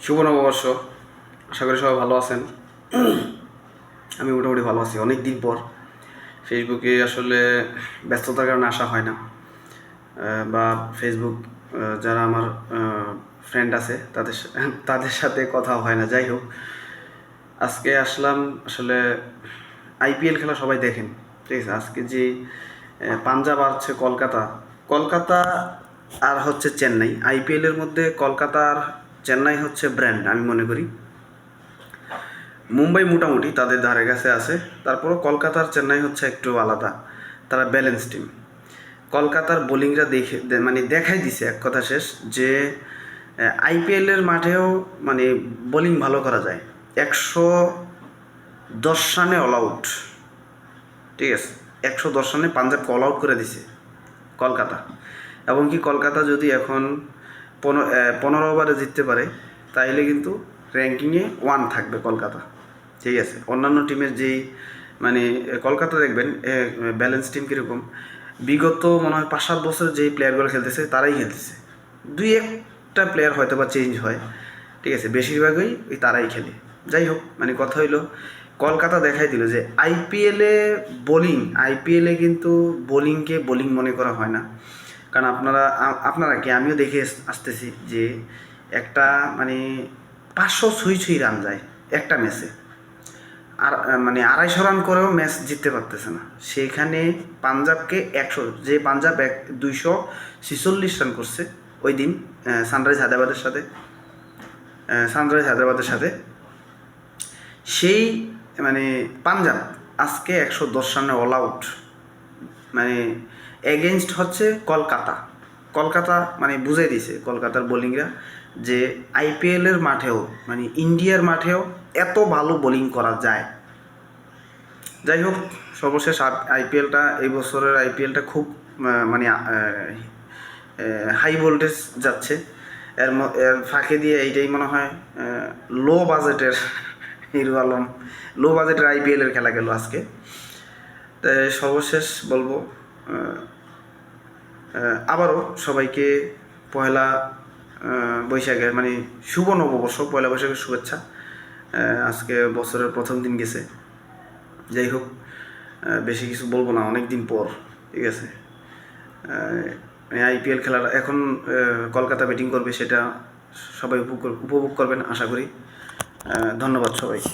শুভ নববর্ষ। আশা করি সবাই ভালো আছেন। আমি মোটামুটি ভালো আছি। অনেক দিন পর ফেসবুকে আসলে ব্যস্ততার কারণে আসা হয় না, বা ফেসবুক যারা আমার ফ্রেন্ড আছে তাদের সাথে কথা হয় না। যাই হোক, আজকে আসলাম। আসলে আইপিএল খেলা সবাই দেখেন, ঠিক আছে। আজকে যে পাঞ্জাব আর হচ্ছে কলকাতা, কলকাতা আর হচ্ছে চেন্নাই, আইপিএলের মধ্যে কলকাতা আর চেন্নাই হচ্ছে ব্র্যান্ড আমি মনে করি। মুম্বাই মোটামুটি তাদের ধারে কাছে আছে, তারপরও কলকাতার চেন্নাই হচ্ছে একটু আলাদা, তারা ব্যালেন্স টিম। কলকাতার বোলিংরা মানে দেখাই দিছে এক কথা শেষ যে আইপিএলের মাঠেও মানে বোলিং ভালো করা যায়। 110 রানে অল আউট, ঠিক আছে। 110 রানে পাঞ্জাবকে অল আউট করে দিছে কলকাতা। এবং কি কলকাতা যদি এখন 15 ওভারে জিততে পারে, তাইলে কিন্তু র্যাঙ্কিংয়ে 1 থাকবে কলকাতা, ঠিক আছে। অন্যান্য টিমের যেই মানে কলকাতা দেখবেন ব্যালেন্স টিম কীরকম, বিগত মনে হয় 5-7 বছর যেই প্লেয়ারগুলো খেলতেছে তারাই খেলতেছে। দুই একটা প্লেয়ার হয়তো বা চেঞ্জ হয়, ঠিক আছে, বেশিরভাগই ওই তারাই খেলে। যাই হোক, মানে কথা হইলো কলকাতা দেখাই দিল যে আইপিএলে কিন্তু বোলিংকে বোলিং মনে করা হয় না। কারণ আপনারা কি, আমিও দেখে আসতেছি যে একটা মানে 500 ছুঁই ছুঁই রান যায় একটা ম্যাচে। আর মানে 250 রান করেও ম্যাচ জিততে পারতেছে না। সেখানে পাঞ্জাবকে 100, যে পাঞ্জাব 246 রান করছে ওই দিন সানরাইজ হায়দ্রাবাদের সাথে সেই মানে পাঞ্জাব আজকে 110 রানে অল আউট, মানে এগেনস্ট হচ্ছে কলকাতা মানে বুঝাই দিছে কলকাতার বোলিংরা যে আইপিএলের মাঠেও মানে ইন্ডিয়ার মাঠেও এত ভালো বোলিং করা যায়। যাই হোক, সর্বশেষ এই বছরের আইপিএলটা খুব মানে হাই ভোল্টেজ যাচ্ছে। এর ফাঁকে দিয়ে এইটাই মনে হয় লো বাজেটের হিরো আলম, লো বাজেটের আইপিএলের খেলা গেল আজকে। তাই সর্বশেষ বলবো আবারও সবাইকে পয়লা বৈশাখের মানে শুভ নববর্ষ, পয়লা বৈশাখের শুভেচ্ছা। আজকে বছরের প্রথম দিন গেছে। যাই হোক, বেশি কিছু বলবো না, অনেক দিন পর, ঠিক আছে। আইপিএল খেলাটা এখন কলকাতা ব্যাটিং করবে, সেটা সবাই উপভোগ করবেন আশা করি। ধন্যবাদ সবাইকে।